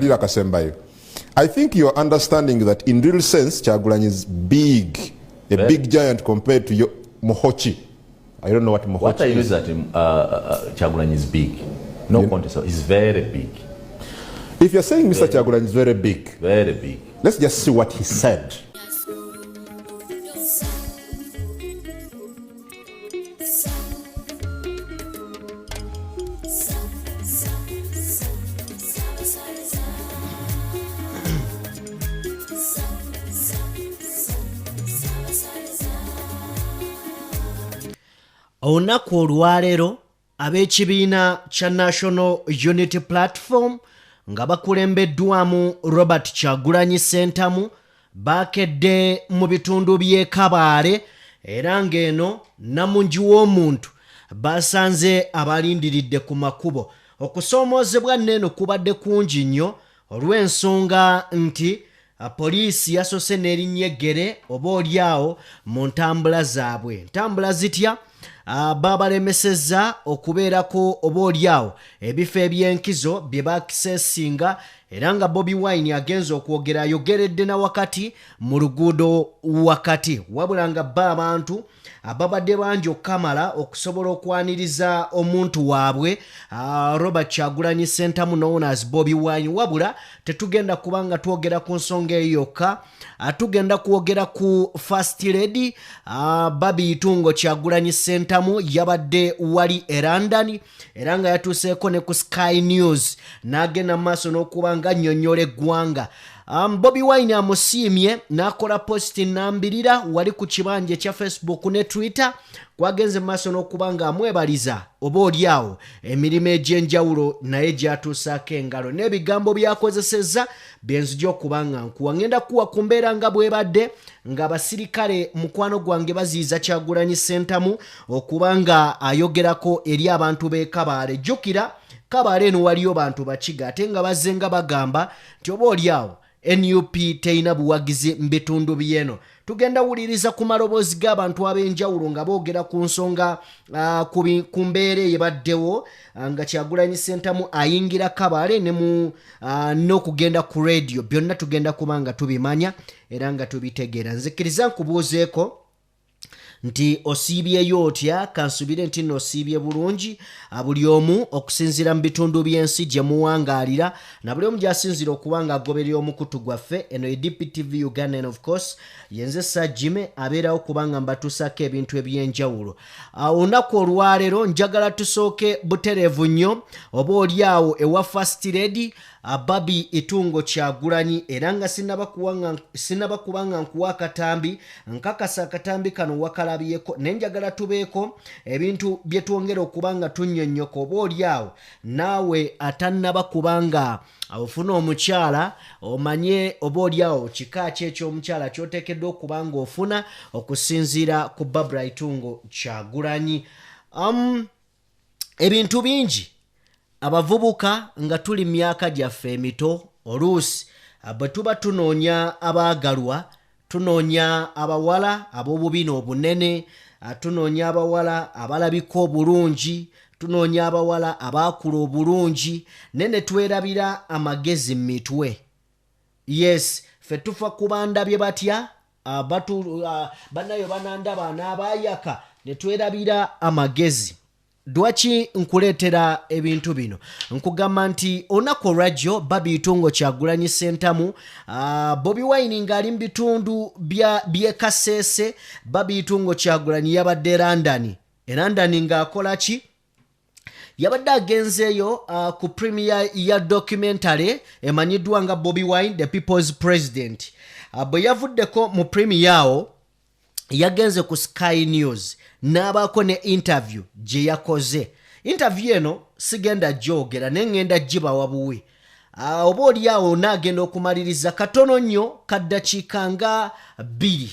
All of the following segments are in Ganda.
Kadira Kasembayo. I think you're understanding that in real sense, Kyagulanyi is big, big giant compared to your Mohochi. I don't know what Mohochi what I know is that Kyagulanyi is big. No contest. He's very big. If you're saying Mr. Kyagulanyi is very big, let's just see what he said. Olunaku olwaleero ab'ekibiina kya National Unity Platform nga bakulembeddwamu Robert Kyagulanyi Ssentamu baakedde mu bitundu by'e Kabale era ng'eno namungi w'omuntu basanze abalindiridde ku makubo. Okusoomoozebwa nneeno kubadde kungi nnyo olw'ensonga nti poliisi yasose n'erinnya eggere oba olyawo mu ntambula zaabwe. Ntambula zitya? Babalemesezza okubeerako oba olyawo ebifo eby'enkizo bye bakiseesinga era nga Bobi Wine agenze okwogera ayogeredde na wakati mu luguudo wakati wabula nga bba abantu ababadde bangi okukamala okusobola okwaniriza omuntu waabwe Robert Kyagulanyi Ssentamu known as Bobi Wine wabula tetugenda kubanga twogera ku nsonga eyo yokka tugenda kwogera ku First Lady Barbie Itungo Kyagulanyi Ssentamu yabadde wali e London era nga yatuuseeko ne ku Sky News n'agenda maaso n'okubanga nnyonnyola eggwanga. Bobi Wine amusiimye n'akola posti nnambirira wali ku kibanja kya Facebook ne Twitter kwagenze maaso n'okubanga amwebaliza oba olyawo emirimu egy'enjawulo naye gyatuusaako engalo n'ebigambo byakozesezza byenzija okubanga nkuwa. Ngenda kuwa ku mbeera nga bwebadde nga abasirikale mukwano gwange baziiza Kyagulanyi Ssentamu okubanga ayogerako eri abantu b'e Kabale. Jjukira Kabale eno waliyo bantu bakiga ate nga bazze nga bagamba nti oba olyawo NUP teina buwagizi mbitundu byeno. Tugenda wuliriza ku maloboozi g'abantu ab'enjawulo nga boogera ku nsonga ku mbeera eyebaddewo nga Kyagulanyi Ssentamu ayingira Kabale ne mu n'okugenda ku radio. Byonna tugenda kubanga tubimanya era nga tubitegeera. Nzikiriza nkubuuzeeko nti osiibyeyo otya? Kansubire nti nosiibye bulungi. Buli omu okusinziira mu bitundu by'ensi gye muwangaalira na buli omu gy'asinzira okuba nga agoberera omukutu gwaffe. Eno ye DPTV Uganda and of course yenze Sajjime abeerawo kubanga mbatuusako ebintu eby'enjawulo. Olunaku olwaleero njagala tusooke butereevu nnyo oba olyawo ewa First Lady Barbie Itungo Kyagulanyi era nga sinaba kubanga nkuwa akatambi nkakasa akatambi kano wakalabyeko nenjagala tubeeko ebintu bye twongera okubanga tunnyonnyoka oba olyawo naawe atannaba kubanga ofuna omukyala omanye oba olyawo kika ki eky'omukyala ky'oteekeddwa okubanga ofuna okusinziira ku Barbie Itungo Kyagulanyi. Ebintu bingi abavubuka nga tuli myaka gyaffe emito oluusi bwe tuba tunoonya abaagalwa tunoonya abawala ab'obubina obunene tunoonya abawala abalabika obulungi tunoonya abawala abaakula obulungi nene twerabira amagezi mu mitwe. Yes, ffe tufa kubandabye batya bannayo banandaba n'abaayaka ne twerabira amagezi. Dwaki nkuleetera ebintu bino? Nkugamba nti olunaku olwajjo Barbie Itungo Kyagulanyi Ssentamu Bobi Wine ng'ali mu bitundu by'e Kasese. Barbie Itungo Kyagulanyi yabadde London. London ng'akola ki? Yabadde agenzeeyo ku premiere ya documentary emanyiddwa nga Bobi Wine the People's President. Bwe yavuddeko mu premiere awo yagenze ku Sky News n'abaako ne interview gye yakoze. Interview eno sigenda gyogera naye ngenda gibawa buwi. Oba olyawo n'agenda okumaliriza katono nnyo kaddakiika nga 2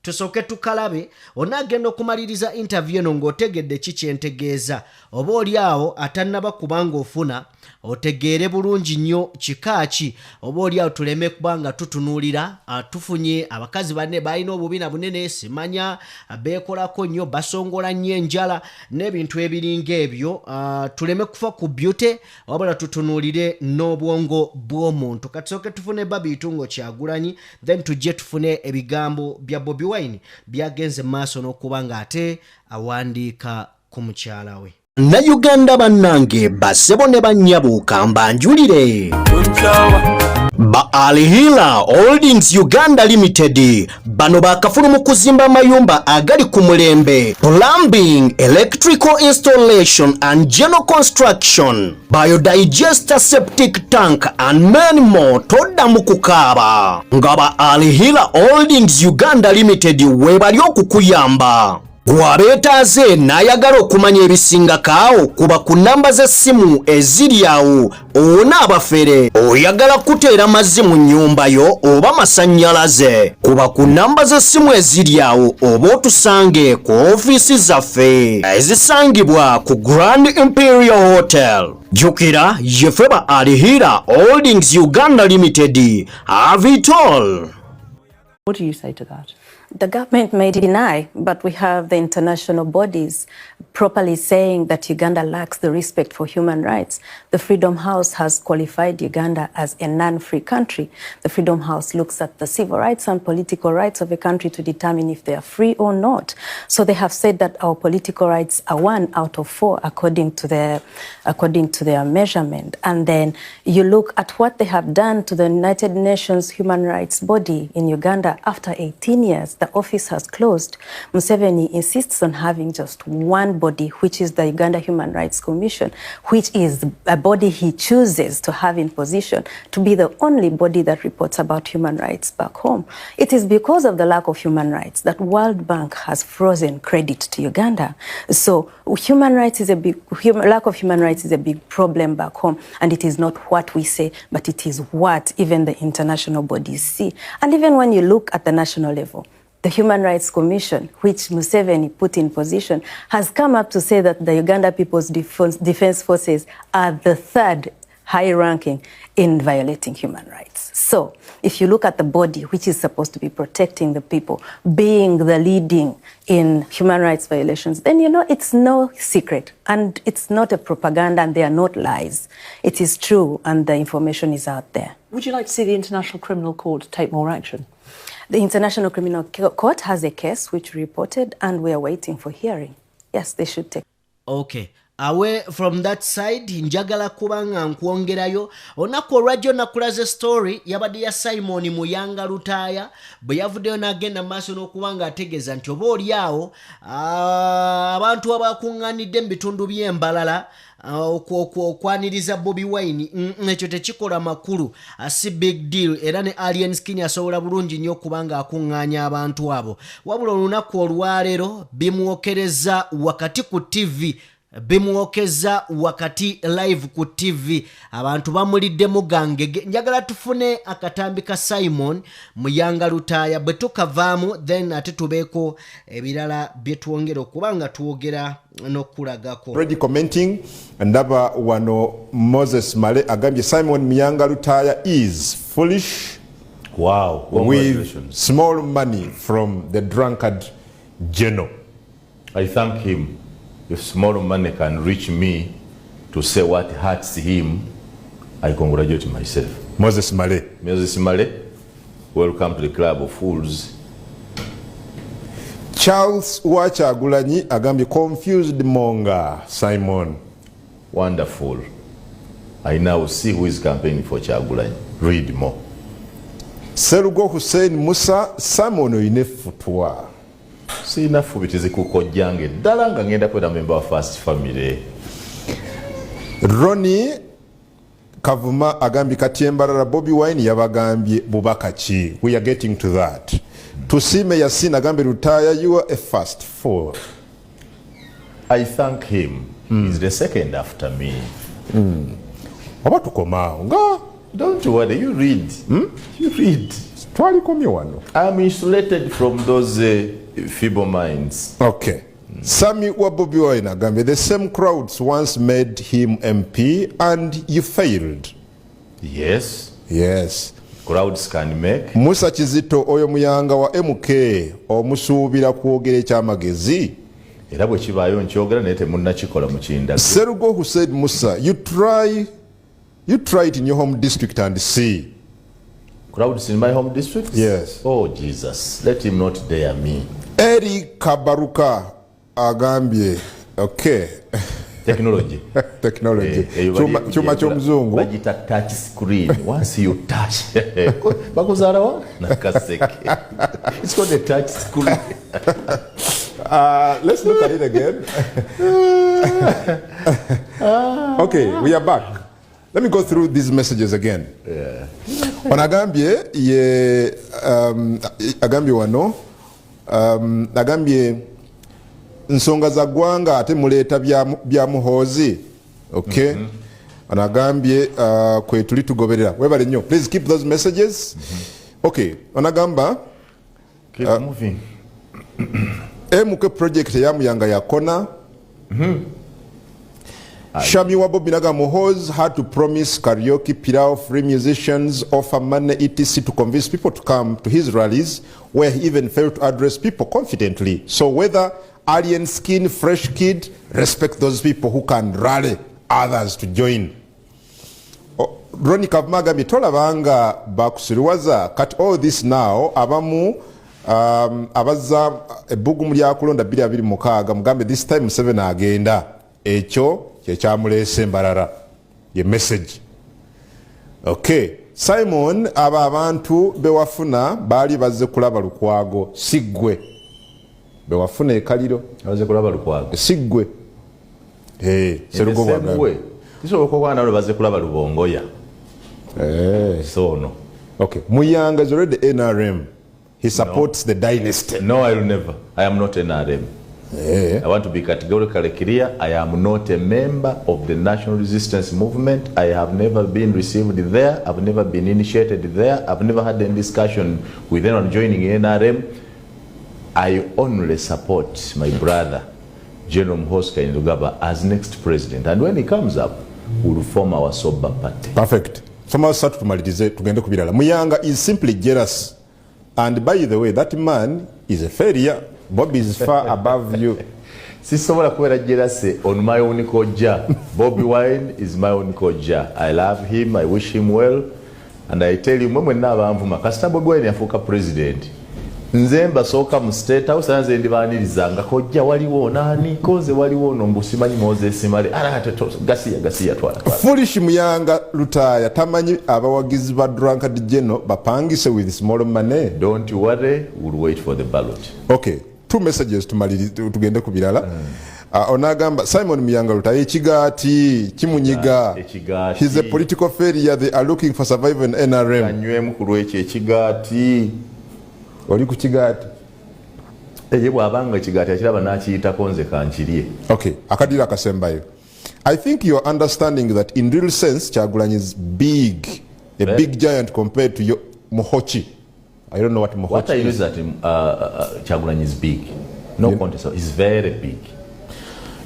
tusooke tukalabe onaagenda okumaliriza interview eno ng'otegedde kikyentegeeza oba oli awo atannaba kubanga ofuna otegeere bulungi nnyo kikaaki oba oli awo tuleme kubanga tutunuulira tufunye abakazi banne balina obubina bunene simanya beekolako nnyo basongola nnyo enjala n'ebintu ebiringa ebyo tuleme kufa ku beauty wabula tutunuulire n'obwongo bw'omuntu katusooke tufune Babiitungo Kyagulanyi then tujje tufune ebigambo bya Bobi Wine byagenze maaso n'okuba ng'ate awandiika ku mukyala we. Uganda bannange basebo ne bannyabuuka mbanjulire ba Alihila Holdings Uganda Limited bano bakafulu mu kuzimba mayumba agali ku mulembe, plumbing, electrical installation and general construction, biodigester septic tank and many more. Todda mu kukaaba nga ba Alihila Holdings Uganda Limited webali okukuyamba. Wabeetaaze n'ayagala okumanya ebisingakaawo kuba ku namba z'essimu eziri awo. Onaabafere oyagala kuteera mazzi mu nnyumba yo oba masannyalaze kuba ku namba z'essimu eziri awo oba otusange ku ofiisi zaffe ezisangibwa ku Grand Imperial Hotel. Jjukira yeffe ba Alihira Holdings Uganda Limited. Have it all. What do you say to that? The government may deny, but we have the international bodies properly saying that Uganda lacks the respect for human rights. The Freedom House has qualified Uganda as a non-free country. The Freedom House looks at the civil rights and political rights of a country to determine if they are free or not. So they have said that our political rights are 1 out of 4 according to their measurement. And then you look at what they have done to the United Nations human rights body in Uganda after 18 years. The office has closed. Museveni insists on having just one body, which is the Uganda Human Rights Commission, which is a body he chooses to have in position to be the only body that reports about human rights back home. It is because of the lack of human rights that World Bank has frozen credit to Uganda. So lack of human rights is a big problem back home, and it is not what we say, but it is what even the international bodies see. And even when you look at the national level, the Human Rights Commission, which Museveni put in position, has come up to say that the Uganda People's Defense Forces are the 3rd high ranking in violating human rights. So if you look at the body which is supposed to be protecting the people, being the leading in human rights violations, then you know it's no secret and it's not a propaganda and they are not lies. It is true and the information is out there. Would you like to see the International Criminal Court take more action? The International Criminal Court has a case which reported and we are waiting for hearing. Yes, they should take. Okay. Away from that side, njagala kubanga nkwongerayo onaku olwajjo nakulaze story yabadde ya Simon Muyanga Lutaaya bwe yavuddeyo n'agenda maaso n'okuba ng'ategeeza nti oba oli awo abantu abakuŋŋaanidde mu bitundu by'embalala okwaniriza Bobi Wine ekyo tekikola makulu si big deal era ne Alien Skin asobola bulungi nnyo okuba ng'akuŋŋaanya abantu abo wabula olunaku olwaleero bimwokereza wakati ku TV bimuokeza wakati live ku TV abantu bamuliddemu gangege. Njagala tufune akatambi ka Simon Muyanga Lutaaya bwe tukavaamu then ate tubeeko ebirala bye twongera okubanga tuwogera n'okulagako. Already commenting ndaba wano Moses Male agambye Simon Muyanga Lutaaya is foolish. Wow, with small money from the drunkard general. I thank him. If small money can reach me to say what hurts him, I congratulate myself. Moses Male. Moses Male, welcome to the club of fools. Charles Kyagulanyi agambye confused monga Simon. Wonderful. I now see who is campaigning for Kyagulanyi. Read more. Serugo Hussein Musa Simon oyinefutwa. Sina fubitizi kukojjange ddala nga ngenda kwera member wa First Family. Ronnie Kavuma agambye Katyembalala Bobi Wine yabagambye bubaka ki. We are getting to that. Tusime Yasin agambye Lutaaya you are a first for. I thank him. He's the second after me. Oba tukomao nga. Don't worry, you read. You read. twalikomye wano. I'm insulated from those feeble minds. Okay. Sami wa Bobi Wine agambye the same crowds once made him MP and you failed. Yes. Yes. Crowds can make. Musa Kizito oyo muyanga wa MK omusuubira kwogera ekyamagezi. Era bwe kibaayo nkyogera naye temunnakikola mu kindaga. Serugo who said Musa, you try it in your home district and see. Crowds in my home district? Yes. Oh Jesus, let him not dare me. Eri Kabaruka agambye, okay. Technology. Technology. Chuma chomzungu. Bagita touch screen. Once you touch. Bakuzara wa? Nakaseke. It's called a touch screen. Let's look at it again. Okay, we are back. Let me go through these messages again. Yeah. Onagambye ye agambye wano agambye nsonga za gwanga ate muleeta bya muhoozi. Okay. Onagambye kwe tuli tugoberera. Webale nnyo. Please keep those messages. Okay. Onagamba Keep moving. Emukutte project yamuyanga yakona. Shami wa Bobi naga Muhoozi had to promise karaoke, pilau, free musicians, offer money, etc. to convince people to come to his rallies, where he even failed to address people confidently. So whether alien skin, fresh kid, respect those people who can rally others to join. Ronnie Kavmaga mitolabanga bakusiriwaza kati all this now abamu abaza ebbugumu lyakulonda 2026 mugambe this time Museveni agenda ekyo kyekyamuleese embalala ye message. Okay. Simon aba abantu bewafuna baali bazze kulaba Lukwago siggwe bewafuna ekaliro bazze kulaba Lukwago siggwe Serugo bwagwe kisoboka okwana abo bazze kulaba Lubongoya so no. Okay. Muyanga is already NRM. He supports the dynasty. No, I will never. I am not NRM. I want to be categorically clear. I am not a member of the National Resistance Movement. I have never been received there. I've never been initiated there. I've never had any discussion with anyone joining NRM. I only support my brother, General Muhoozi Kainerugaba, as next president. And when he comes up, we'll form our sober party. Perfect. Soma satu tumalirize tugende kubirala. Muyanga is simply jealous. And by the way, that man is a failure. Bobi is far above you. Sisobola kubeera jealous on my own koja. Bobi Wine is my own koja. I love him, I wish him well. And I tell you, mwe nabanvuma kasita Bobi Wine yafuuka president. Nze mbasooka mu state house anze ndibaanirizanga kojja waliwo nani koze waliwo nombu simanyi Moses Simale gasiya twala. Foolish Muyanga Lutaya tamanyi abawagizi ba drunkard general bapangise with small money. Don't worry, we'll wait for the ballot. Okay. Two messages tugende kubirala. Onagamba Simon Muyanga Lutaya ekigaati kimunyiga. He's a political failure. They are looking for survival in NRM. Kanywemu ku lwekyo ekigaati. Oli ku kigaati. Ye bwabanga ekigaati akiraba n'akiyitako nze kankirye. Okay. Akadira akasembayo. I think you are understanding that in real sense Kyagulanyi is big. A big giant compared to your Muhochi. I don't know what Muhochi is. What I know is that Kyagulanyi is big. No contest. He's very big.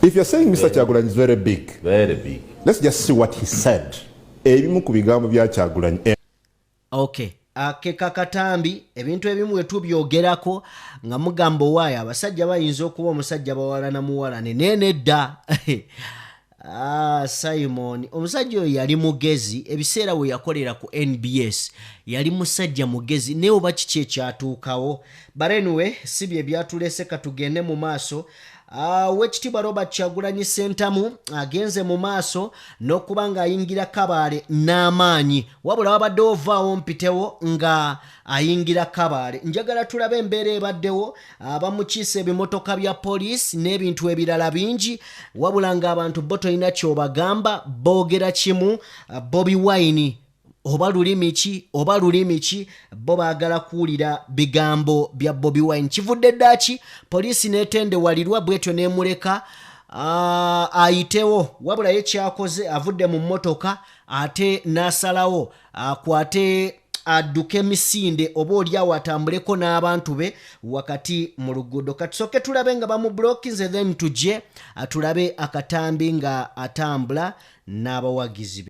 If you're saying Mr. Kyagulanyi is very big. Very big. Let's just see what he said. Ebimu ku bigambo bya Kyagulanyi. Okay. Akeka katambi ebintu ebimu etubyogerako nga mugambo waayo abasajja bayinza okuba omusajja bawala na muwala nene dda. Simon omusajja oyo yali mugezi ebiseera we yakolera ku NBS yali musajja mugezi ne oba kiki ekyatuukawo barenwe si bye byatulese katugende mu maaso. Wekitiibwa Robert Kyagulanyi Ssentamu agenze mu maaso n'okuba ng'ayingira Kabaale n'amaanyi wabula wabadde ovaawo mpitewo nga ayingira Kabaale. Njagala tulabe embeera ebaddewo abamukiisa ebimotoka bya poliisi n'ebintu ebirala bingi wabula ng'abantu bo tolina ky'obagamba boogera kimu. Bobi Wine oba lulimi ki bo baagala kuwulira bigambo bya Bobi Wine. Kivudde ddaki poliisi n'etendewalirwa bwetyo n'emuleka ayitewo wabula ye kyakoze avudde mu mmotoka ate n'asalawo akwate adduke emisinde oba oliawo atambuleko n'abantu be wakati mu luguudo. Katusooke tulabe nga bamublokinze then tujje tulabe akatambi nga atambula n'abawagizi be.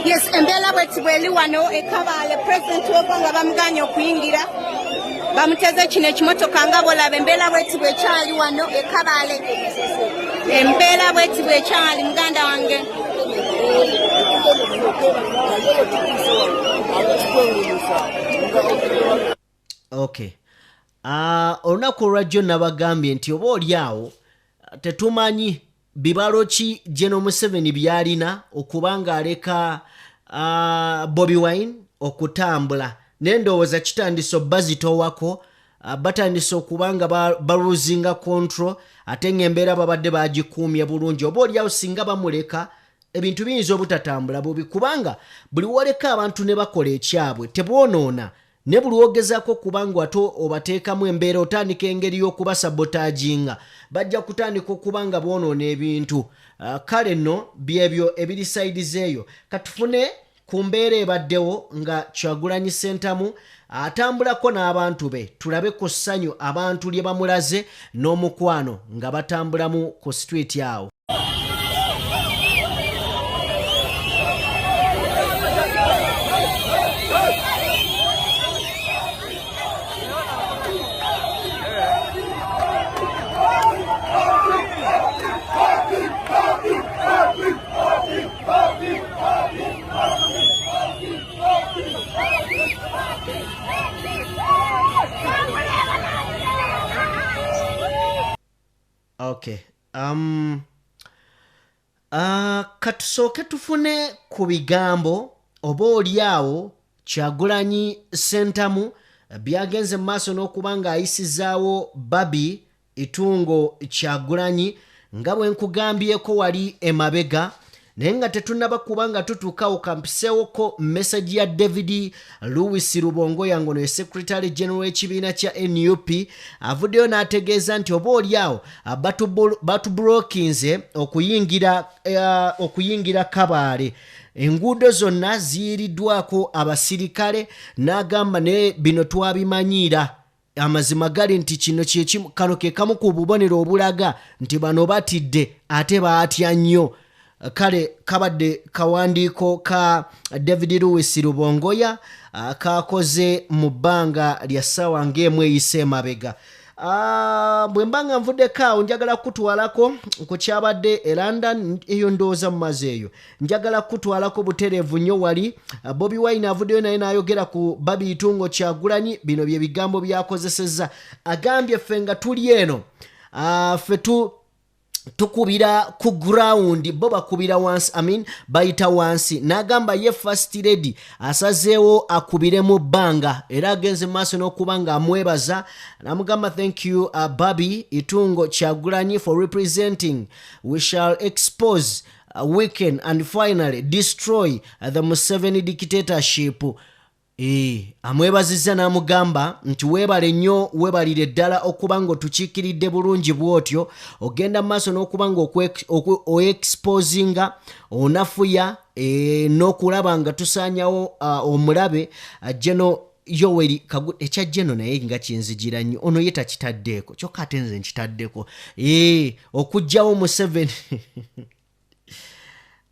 Yes, embeera bwetibweli wano ekabaale president w'eggwanga bamuganye okuyingira bamuteze kino ekimotoka nga bolaba embeera bwetibwe ekyali wano ekabaale embeera bwetibwe ekyali muganda wange. Okay. Olunaku olwajjo nabagambye nti oba oliawo tetumanyi bibalo ki General Museveni byalina okubanga aleka Bobi Wine okutambula. Nendowooza kitandise bazitowako batandise okubanga baluzinga control ate ng'embeera babadde bagikuumye bulungi. Oba oliawo singa bamuleka ebintu biyinza obutatambula bubi kubanga buli woleka abantu ne bakola ekyabwe tebwonoona. Ne buli wogezaako kubanga ato obateekamu embeera otandika engeri y'okubasabotaginga bajja kutandika okubanga boonoona ebintu. Kale nno byebyo ebiri sides eyo. Katufune ku mbeera ebaddewo nga Kyagulanyi Ssentamu atambulako n'abantu be tulabe ku ssanyu abantu lye bamulaze n'omukwano nga batambulamu ku street awo. Okay. Katusooke tufune ku bigambo oba oliawo Kyagulanyi Ssentamu byagenze mu maaso n'okuba ng'ayisizaawo Barbie Itungo Kyagulanyi nga bwe nkugambyeko wali emabega naye nga tetunnaba kuba nga tutuukawo kampisewoko message ya David Louis Rubongoya ngono ye Secretary General w'ekibiina kya NUP avuddeyo n'ategeeza nti oba oliawo batublokinze okuyingira Kabaale. Enguudo zonna ziyiriddwako abasirikale n'agamba ne bino twabimanyiira. Amazima gali nti kino kano ke kamu ku bubonero obulaga nti bano batidde ate baatya nnyo. Kale kabadde kawandiiko ka David Louis Rubongoya kakoze mu bbanga lya ssaawa ng'emu eyise emabega. Bwe mbanga nvuddeko awo njagala kutwalako ku kyabadde e London eyo ndowooza mu mazi eyo. Njagala kutwalako butereevu nnyo wali Bobi Wine avuddeyo naye n'ayogera ku Barbie Itungo Kyagulanyi. Bino bye bigambo byakozesezza. Agambye ffe nga tuli eno ffe tukubira ku ground bo bakubira wansi bayita wansi. N'agamba ye first lady asazeewo akubire mu bbanga era agenze mu maaso n'okuba ng'amwebaza n'amugamba thank you Barbie Itungo Kyagulanyi for representing. We shall expose, weaken and finally destroy the Museveni dictatorship. Amwebazizza n'amugamba nti weebale nnyo weebalire ddala okuba ng'otukiikiridde bulungi bw'otyo ogenda mu maaso n'okuba ng'oexposinga onafuya n'okulaba nga tusaanyawo omulabe General Yoweri Kaguta. Ekya General naye nga kinzijira nnyo ono ye takitaddeeko kyokka ate nze nkitaddeko okuggyawo Museveni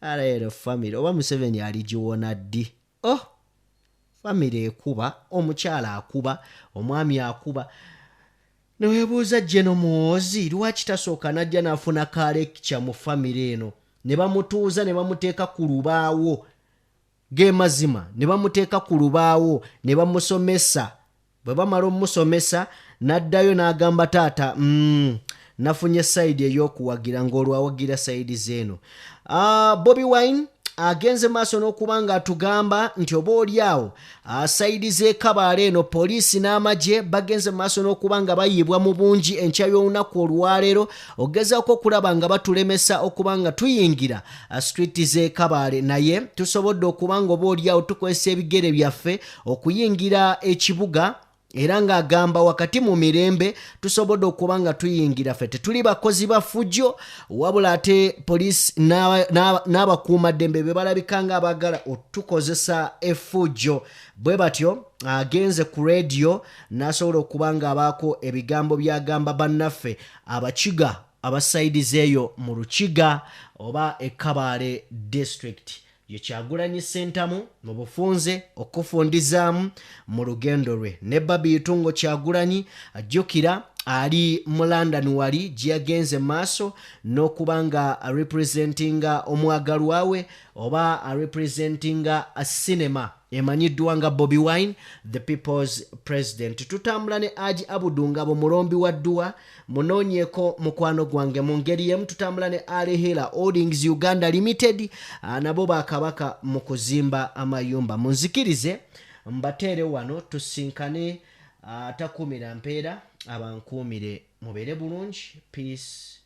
aleero family oba Museveni aligiwona ddi. Family ekuba, omukyala akuba, omwami akuba. Neweebuuza General Muhoozi lwaki tasooka n'ajja n'afuna kaalekcha mu family eno ne bamutuuza ne bamuteeka ku lubaawo g'emazima ne bamuteeka ku lubaawo ne bamusomesa. Bwe bamala omusomesa n'addayo n'agamba taata nafunye side ey'okuwagira ng'olwawagira side z'eno. Bobi Wine agenze maaso n'okubanga atugamba nti oba oliawo asaidiza ekabaala eno poliisi n'amagye bagenze maaso n'okubanga bayiibwa mu bungi enkya y'olunaku olwaleero ogezaako okulaba nga batulemesa okubanga tuyingira street z'ekabaale naye tusobodde okubanga oba oliawo tukozesa ebigere byaffe okuyingira ekibuga era ng'agamba wakati mu mirembe tusobodde okubanga tuyingira ffe tetuli bakozi ba fujjo wabula ate poliisi n'abakuumaddembe be balabika nga abaagala otukozesa effujjo bwe batyo agenze ku radio n'asobola okubanga abaako ebigambo byagamba bannaffe abakiga abasaidizeeyo mu Lukiga oba Ekabaale district ye Kyagulanyi Ssentamu mu bufunze okufundizaamu mu lugendo lwe ne Barbie Itungo Kyagulanyi ajjukira ali mu London wali gye yagenze maaso n'okubanga representinga omwagalwa we oba representinga a cinema emanyiddwa nga Bobi Wine the people's president. Tutambula ne Aji Abudunga bo mulombi wa ddua munoonyeko mukwano gwange mu ngeri yemu. Tutambula ne Alehera Holdings Uganda Limited nabo bakabaka mu kuzimba amayumba. Munzikirize mbateere wano tusinkane atakumira mpeera abankuumire mubeere bulungi. Peace.